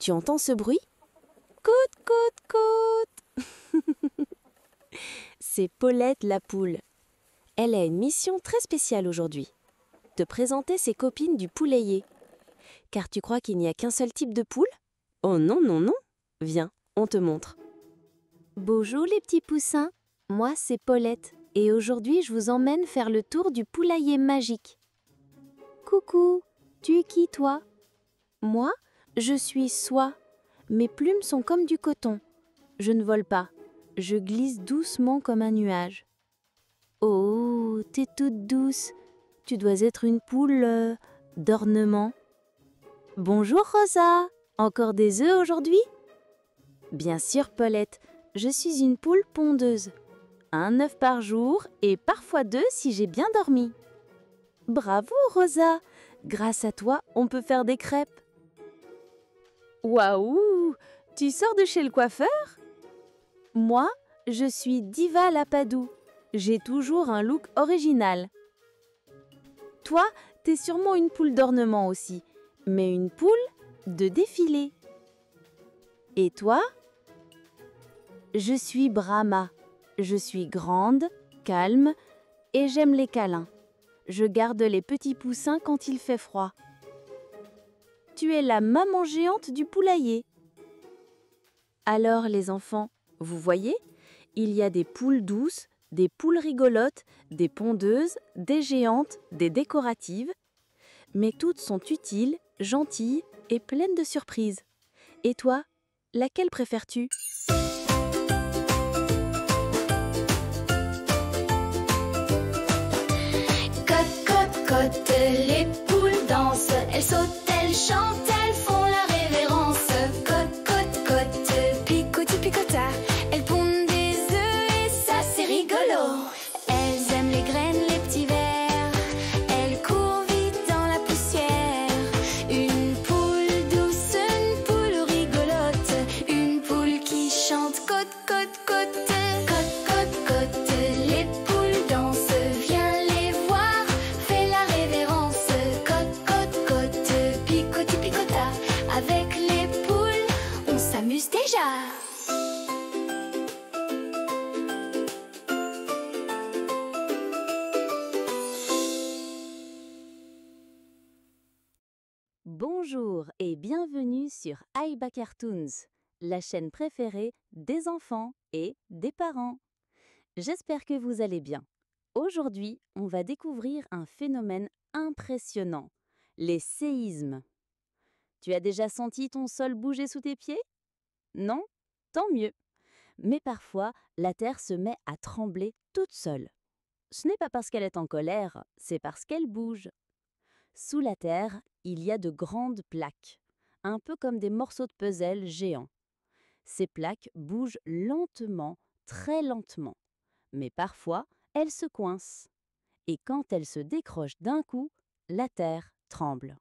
Tu entends ce bruit? Coute, coute, coute. C'est Paulette la poule. Elle a une mission très spéciale aujourd'hui. Te présenter ses copines du poulailler. Car tu crois qu'il n'y a qu'un seul type de poule? Oh non, non, non. Viens, on te montre. Bonjour les petits poussins. Moi, c'est Paulette. Et aujourd'hui, je vous emmène faire le tour du poulailler magique. Coucou, tu es qui toi? Moi, je suis soie. Mes plumes sont comme du coton. Je ne vole pas. Je glisse doucement comme un nuage. Oh, t'es toute douce. Tu dois être une poule d'ornement. Bonjour Rosa. Encore des œufs aujourd'hui? Bien sûr Paulette, je suis une poule pondeuse. Un œuf par jour et parfois deux si j'ai bien dormi. Bravo Rosa. Grâce à toi, on peut faire des crêpes. Waouh! Tu sors de chez le coiffeur? Moi, je suis Diva Lapadou. J'ai toujours un look original. Toi, t'es sûrement une poule d'ornement aussi, mais une poule de défilé. Et toi? Je suis Brahma. Je suis grande, calme et j'aime les câlins. Je garde les petits poussins quand il fait froid. Tu es la maman géante du poulailler. Alors les enfants, vous voyez, il y a des poules douces, des poules rigolotes, des pondeuses, des géantes, des décoratives. Mais toutes sont utiles, gentilles et pleines de surprises. Et toi, laquelle préfères-tu? Cote, cote, cote, les poules dansent, elles sautent, elles chantent, elles font la révérence. Cote, cote, cote, picoti, picota, elles pondent des œufs et ça c'est rigolo. Elles aiment les graines, les petits vers, elles courent vite dans la poussière. Une poule douce, une poule rigolote, une poule qui chante. Cote, cote, cote, cote, cote, cote, les poules dansent, viens les voir, fais la révérence. Cote, cote, cote, picoti, picota, avec les poules, on s'amuse déjà. Bonjour et bienvenue sur Aiba Cartoons, la chaîne préférée des enfants et des parents. J'espère que vous allez bien. Aujourd'hui, on va découvrir un phénomène impressionnant, les séismes. Tu as déjà senti ton sol bouger sous tes pieds? Non? Tant mieux. Mais parfois, la terre se met à trembler toute seule. Ce n'est pas parce qu'elle est en colère, c'est parce qu'elle bouge. Sous la terre, il y a de grandes plaques, un peu comme des morceaux de puzzle géants. Ces plaques bougent lentement, très lentement, mais parfois elles se coincent. Et quand elles se décrochent d'un coup, la terre tremble.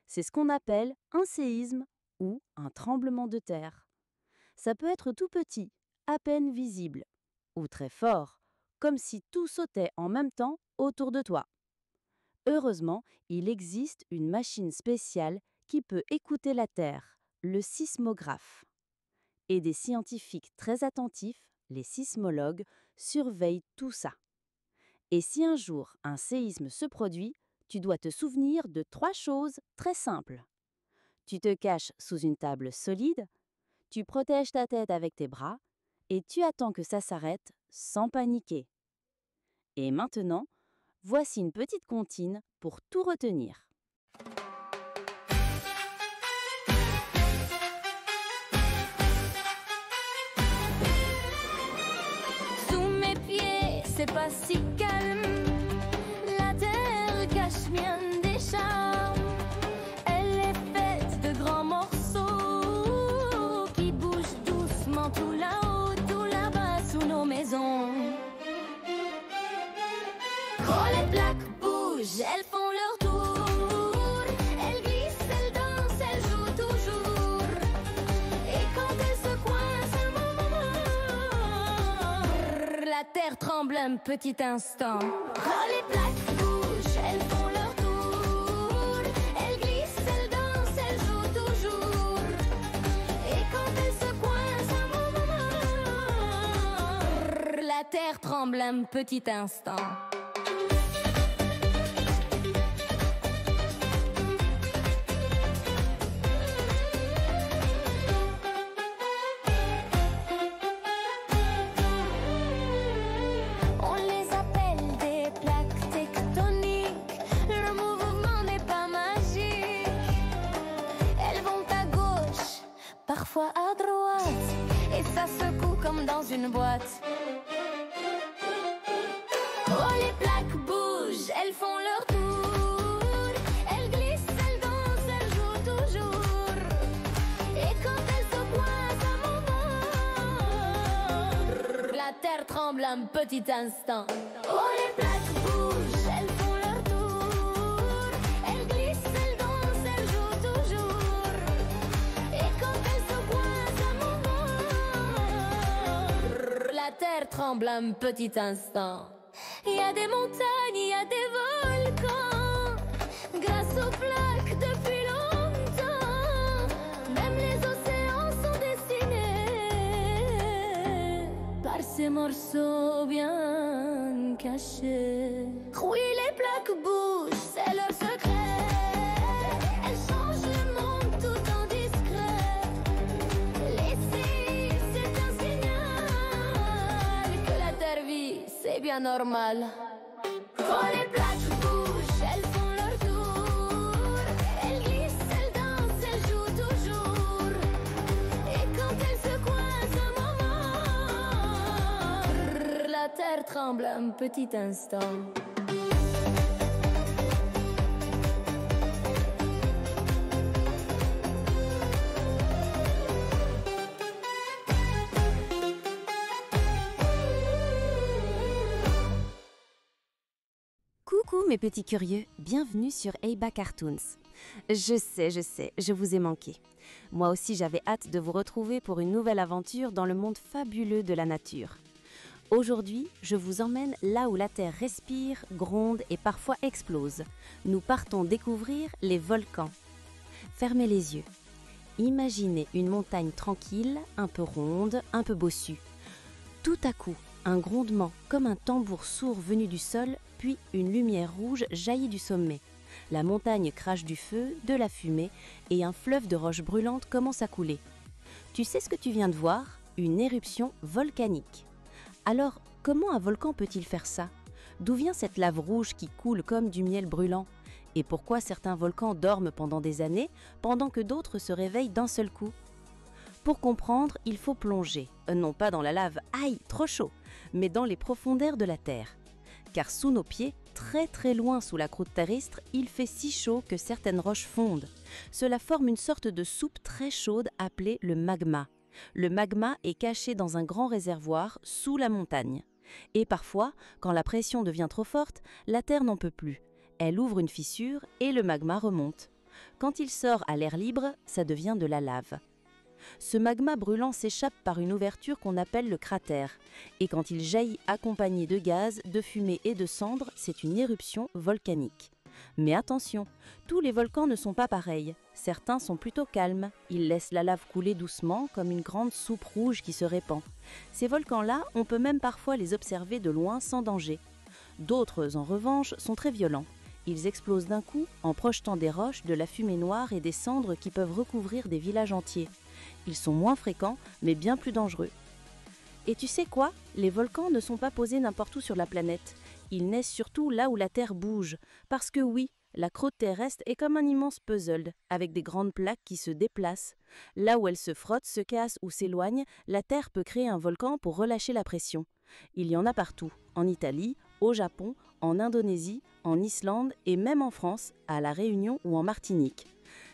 C'est ce qu'on appelle un séisme ou un tremblement de terre. Ça peut être tout petit, à peine visible, ou très fort, comme si tout sautait en même temps autour de toi. Heureusement, il existe une machine spéciale qui peut écouter la Terre, le sismographe. Et des scientifiques très attentifs, les sismologues, surveillent tout ça. Et si un jour un séisme se produit, tu dois te souvenir de 3 choses très simples. Tu te caches sous une table solide, tu protèges ta tête avec tes bras et tu attends que ça s'arrête sans paniquer. Et maintenant, voici une petite comptine pour tout retenir. Sous mes pieds, c'est pas si calme. La terre cache bien des charmes. Elle est faite de grands morceaux qui bougent doucement tout là-haut, tout là-bas sous nos maisons. Quand les plaques bougent, elles font leur tour. Elles glissent, elles dansent, elles jouent toujours. Et quand elles se coincent un moment, la terre tremble un petit instant. Quand les plaques bougent, elles font leur tour. Elles glissent, elles dansent, elles jouent toujours. terre tremble un petit instant. On les appelle des plaques tectoniques. Le mouvement n'est pas magique. Elles vont à gauche, parfois à droite, et ça secoue comme dans une boîte. Oh, les plaques bougent, elles font leur tour. Elles glissent, elles dansent, elles jouent toujours. Et quand elles se coincent un moment, la terre tremble un petit instant. Oh, les plaques bougent, elles font leur tour. Elles glissent, elles dansent, elles jouent toujours. Et quand elles se coincent un moment, la terre tremble un petit instant. Il y a des montagnes, il y a des volcans. Grâce aux plaques depuis longtemps, même les océans sont dessinés par ces morceaux bien cachés. Oui, les plaques bougent, c'est leur secret. Elles changent le monde tout en discret. Les signes, c'est un signal que la terre vit, c'est bien normal. Quand les plaques bougent, elles font leur tour. Elles glissent, elles dansent, elles jouent toujours. Et quand elles se coincent un moment, la terre tremble un petit instant. Coucou mes petits curieux, bienvenue sur Aiba Cartoons. Je sais, je vous ai manqué. Moi aussi j'avais hâte de vous retrouver pour une nouvelle aventure dans le monde fabuleux de la nature. Aujourd'hui, je vous emmène là où la terre respire, gronde et parfois explose. Nous partons découvrir les volcans. Fermez les yeux. Imaginez une montagne tranquille, un peu ronde, un peu bossue. Tout à coup, un grondement comme un tambour sourd venu du sol, puis une lumière rouge jaillit du sommet. La montagne crache du feu, de la fumée, et un fleuve de roches brûlantes commence à couler. Tu sais ce que tu viens de voir? Une éruption volcanique. Alors, comment un volcan peut-il faire ça? D'où vient cette lave rouge qui coule comme du miel brûlant? Et pourquoi certains volcans dorment pendant des années, pendant que d'autres se réveillent d'un seul coup? Pour comprendre, il faut plonger, non pas dans la lave, aïe, trop chaud, mais dans les profondeurs de la Terre. Car sous nos pieds, très loin sous la croûte terrestre, il fait si chaud que certaines roches fondent. Cela forme une sorte de soupe très chaude appelée le magma. Le magma est caché dans un grand réservoir sous la montagne. Et parfois, quand la pression devient trop forte, la Terre n'en peut plus. Elle ouvre une fissure et le magma remonte. Quand il sort à l'air libre, ça devient de la lave. Ce magma brûlant s'échappe par une ouverture qu'on appelle le cratère. Et quand il jaillit accompagné de gaz, de fumée et de cendres, c'est une éruption volcanique. Mais attention, tous les volcans ne sont pas pareils. Certains sont plutôt calmes. Ils laissent la lave couler doucement comme une grande soupe rouge qui se répand. Ces volcans-là, on peut même parfois les observer de loin sans danger. D'autres, en revanche, sont très violents. Ils explosent d'un coup en projetant des roches, de la fumée noire et des cendres qui peuvent recouvrir des villages entiers. Ils sont moins fréquents, mais bien plus dangereux. Et tu sais quoi? Les volcans ne sont pas posés n'importe où sur la planète. Ils naissent surtout là où la Terre bouge. Parce que oui, la croûte terrestre est comme un immense puzzle, avec des grandes plaques qui se déplacent. Là où elles se frottent, se cassent ou s'éloignent, la Terre peut créer un volcan pour relâcher la pression. Il y en a partout, en Italie, au Japon, en Indonésie, en Islande et même en France, à La Réunion ou en Martinique.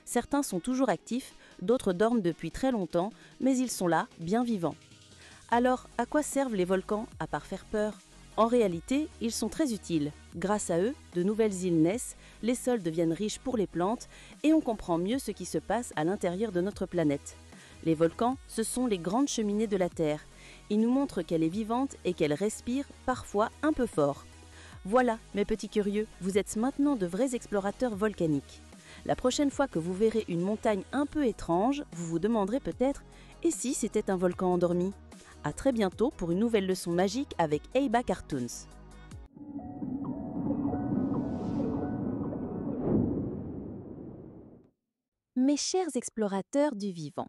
Certains sont toujours actifs, d'autres dorment depuis très longtemps, mais ils sont là, bien vivants. Alors, à quoi servent les volcans, à part faire peur? En réalité, ils sont très utiles. Grâce à eux, de nouvelles îles naissent, les sols deviennent riches pour les plantes et on comprend mieux ce qui se passe à l'intérieur de notre planète. Les volcans, ce sont les grandes cheminées de la Terre. Ils nous montrent qu'elle est vivante et qu'elle respire, parfois un peu fort. Voilà, mes petits curieux, vous êtes maintenant de vrais explorateurs volcaniques. La prochaine fois que vous verrez une montagne un peu étrange, vous vous demanderez peut-être « Et si c'était un volcan endormi ?» À très bientôt pour une nouvelle leçon magique avec Aiba Cartoons. Mes chers explorateurs du vivant,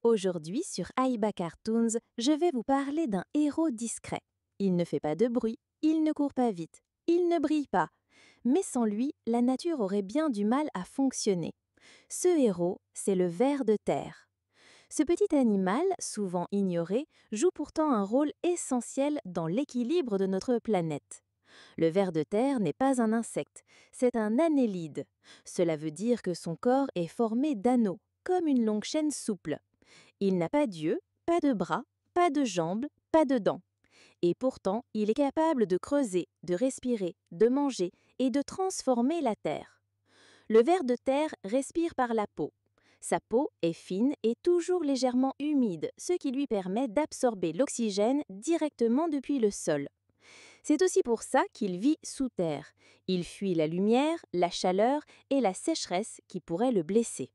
aujourd'hui sur Aiba Cartoons, je vais vous parler d'un héros discret. Il ne fait pas de bruit, il ne court pas vite, il ne brille pas. Mais sans lui, la nature aurait bien du mal à fonctionner. Ce héros, c'est le ver de terre. Ce petit animal, souvent ignoré, joue pourtant un rôle essentiel dans l'équilibre de notre planète. Le ver de terre n'est pas un insecte, c'est un annélide. Cela veut dire que son corps est formé d'anneaux, comme une longue chaîne souple. Il n'a pas d'yeux, pas de bras, pas de jambes, pas de dents. Et pourtant, il est capable de creuser, de respirer, de manger et de transformer la terre. Le ver de terre respire par la peau. Sa peau est fine et toujours légèrement humide, ce qui lui permet d'absorber l'oxygène directement depuis le sol. C'est aussi pour ça qu'il vit sous terre. Il fuit la lumière, la chaleur et la sécheresse qui pourraient le blesser.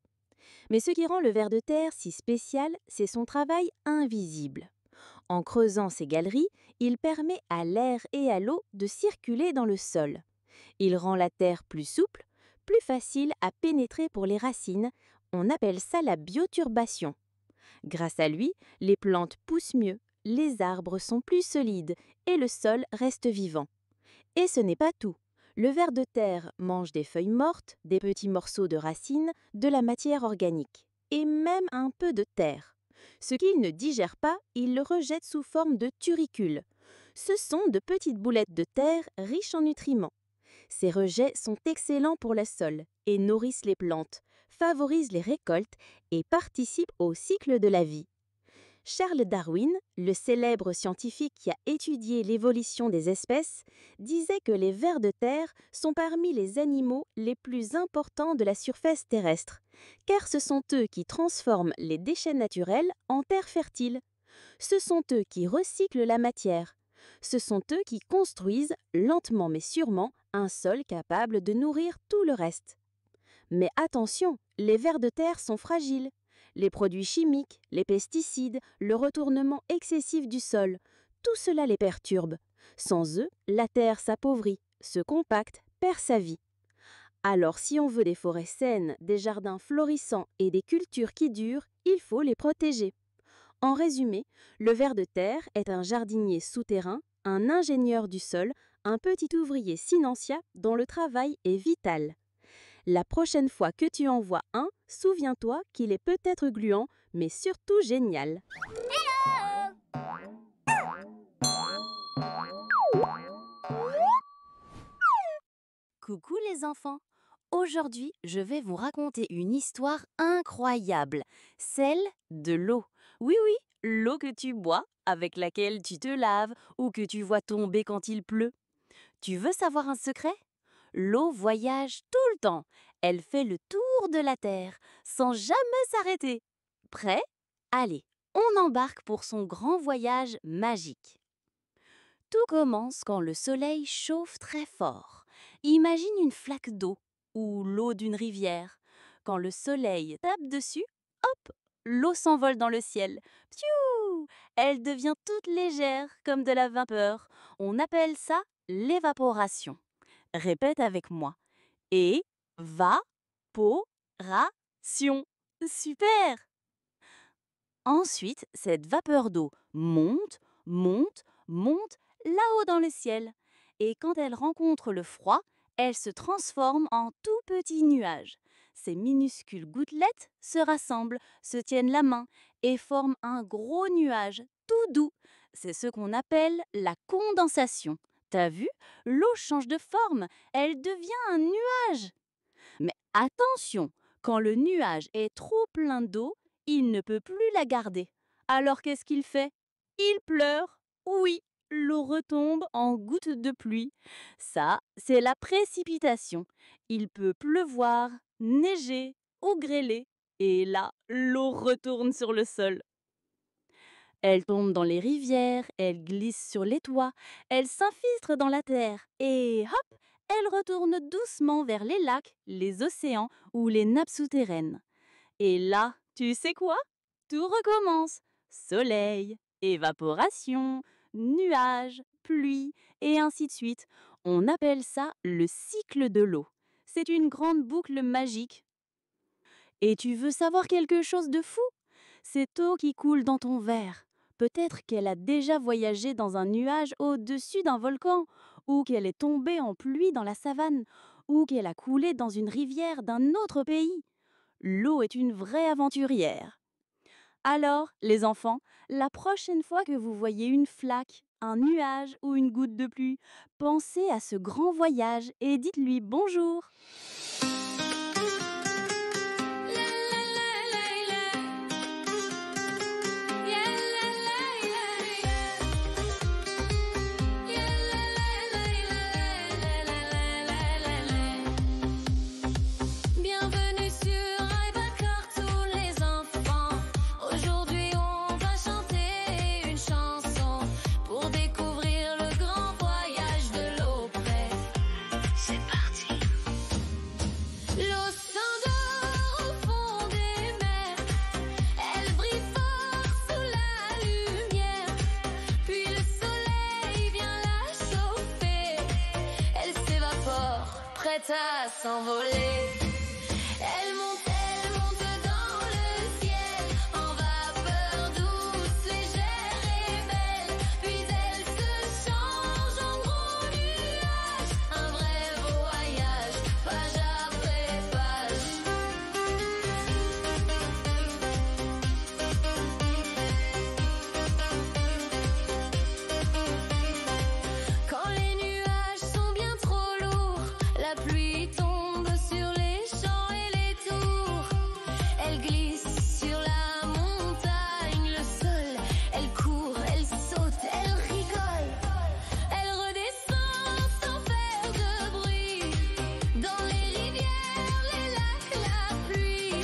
Mais ce qui rend le ver de terre si spécial, c'est son travail invisible. En creusant ses galeries, il permet à l'air et à l'eau de circuler dans le sol. Il rend la terre plus souple, plus facile à pénétrer pour les racines. On appelle ça la bioturbation. Grâce à lui, les plantes poussent mieux, les arbres sont plus solides et le sol reste vivant. Et ce n'est pas tout. Le ver de terre mange des feuilles mortes, des petits morceaux de racines, de la matière organique et même un peu de terre. Ce qu'il ne digère pas, il le rejette sous forme de turicules. Ce sont de petites boulettes de terre riches en nutriments. Ces rejets sont excellents pour le sol et nourrissent les plantes, favorisent les récoltes et participent au cycle de la vie. Charles Darwin, le célèbre scientifique qui a étudié l'évolution des espèces, disait que les vers de terre sont parmi les animaux les plus importants de la surface terrestre, car ce sont eux qui transforment les déchets naturels en terre fertile. Ce sont eux qui recyclent la matière. Ce sont eux qui construisent, lentement mais sûrement, un sol capable de nourrir tout le reste. Mais attention, les vers de terre sont fragiles. Les produits chimiques, les pesticides, le retournement excessif du sol, tout cela les perturbe. Sans eux, la terre s'appauvrit, se compacte, perd sa vie. Alors si on veut des forêts saines, des jardins florissants et des cultures qui durent, il faut les protéger. En résumé, le ver de terre est un jardinier souterrain, un ingénieur du sol, un petit ouvrier silencieux dont le travail est vital. La prochaine fois que tu en vois un, souviens-toi qu'il est peut-être gluant, mais surtout génial. Coucou les enfants! Aujourd'hui, je vais vous raconter une histoire incroyable, celle de l'eau. Oui, l'eau que tu bois, avec laquelle tu te laves ou que tu vois tomber quand il pleut. Tu veux savoir un secret? L'eau voyage tout le temps. Elle fait le tour de la Terre, sans jamais s'arrêter. Prêt? Allez, on embarque pour son grand voyage magique. Tout commence quand le soleil chauffe très fort. Imagine une flaque d'eau ou l'eau d'une rivière. Quand le soleil tape dessus, hop, l'eau s'envole dans le ciel. Pfiou! Elle devient toute légère comme de la vapeur. On appelle ça l'évaporation. Répète avec moi. É-va-po-ra-tion. Super! Ensuite, cette vapeur d'eau monte, monte, monte là-haut dans le ciel. Et quand elle rencontre le froid, elle se transforme en tout petits nuages. Ces minuscules gouttelettes se rassemblent, se tiennent la main et forment un gros nuage tout doux. C'est ce qu'on appelle la condensation. T'as vu? L'eau change de forme, elle devient un nuage. Mais attention, quand le nuage est trop plein d'eau, il ne peut plus la garder. Alors qu'est-ce qu'il fait? Il pleure. Oui, l'eau retombe en gouttes de pluie. Ça, c'est la précipitation. Il peut pleuvoir, neiger ou grêler. Et là, l'eau retourne sur le sol. Elle tombe dans les rivières, elle glisse sur les toits, elle s'infiltre dans la terre et hop, elle retourne doucement vers les lacs, les océans ou les nappes souterraines. Et là, tu sais quoi? Tout recommence. Soleil, évaporation, nuages, pluie, et ainsi de suite. On appelle ça le cycle de l'eau. C'est une grande boucle magique. Et tu veux savoir quelque chose de fou? Cette eau qui coule dans ton verre, peut-être qu'elle a déjà voyagé dans un nuage au-dessus d'un volcan, ou qu'elle est tombée en pluie dans la savane, ou qu'elle a coulé dans une rivière d'un autre pays. L'eau est une vraie aventurière. Alors, les enfants, la prochaine fois que vous voyez une flaque, un nuage ou une goutte de pluie, pensez à ce grand voyage et dites-lui bonjour. Bienvenue sur iBacker tous les enfants. Aujourd'hui on va chanter une chanson pour découvrir le grand voyage de l'eau. Prêt? C'est parti. L'eau s'endort au fond des mers. Elle brille fort sous la lumière. Puis le soleil vient la chauffer. Elle s'évapore, prête à s'envoler. Elle monte dans le ciel, en vapeur douce, légère et belle. Puis elle se change en gros nuage, un vrai voyage, page après page. Quand les nuages sont bien trop lourds, la pluie tombe sur les champs et les tours. Elle glisse sur la montagne, le sol. Elle court, elle saute, elle rigole. Elle redescend sans faire de bruit. Dans les rivières, les lacs, la pluie.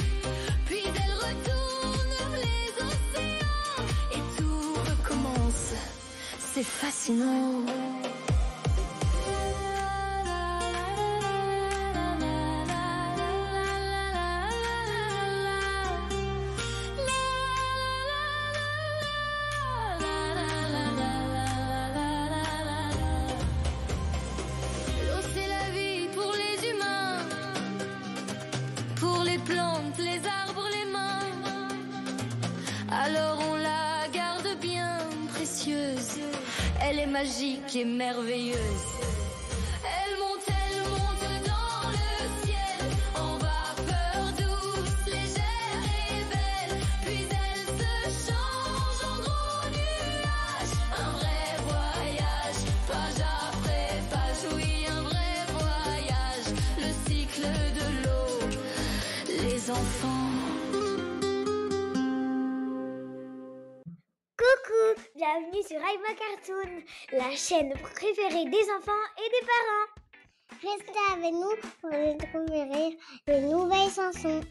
Puis elle retourne vers les océans. Et tout recommence. C'est fascinant. L'eau c'est la vie pour les humains, pour les plantes, les arbres, les mains. Alors on la garde bien précieuse. Elle est magique et merveilleuse. Elle monte dans le ciel, en vapeur douce, légère et belle. Puis elle se change en gros nuage, un vrai voyage, page après page. Oui, un vrai voyage, le cycle de l'eau. Les enfants. Coucou, bienvenue sur iBacartoon, la chaîne préférée des enfants et des parents. Restez avec nous pour découvrir de nouvelles chansons.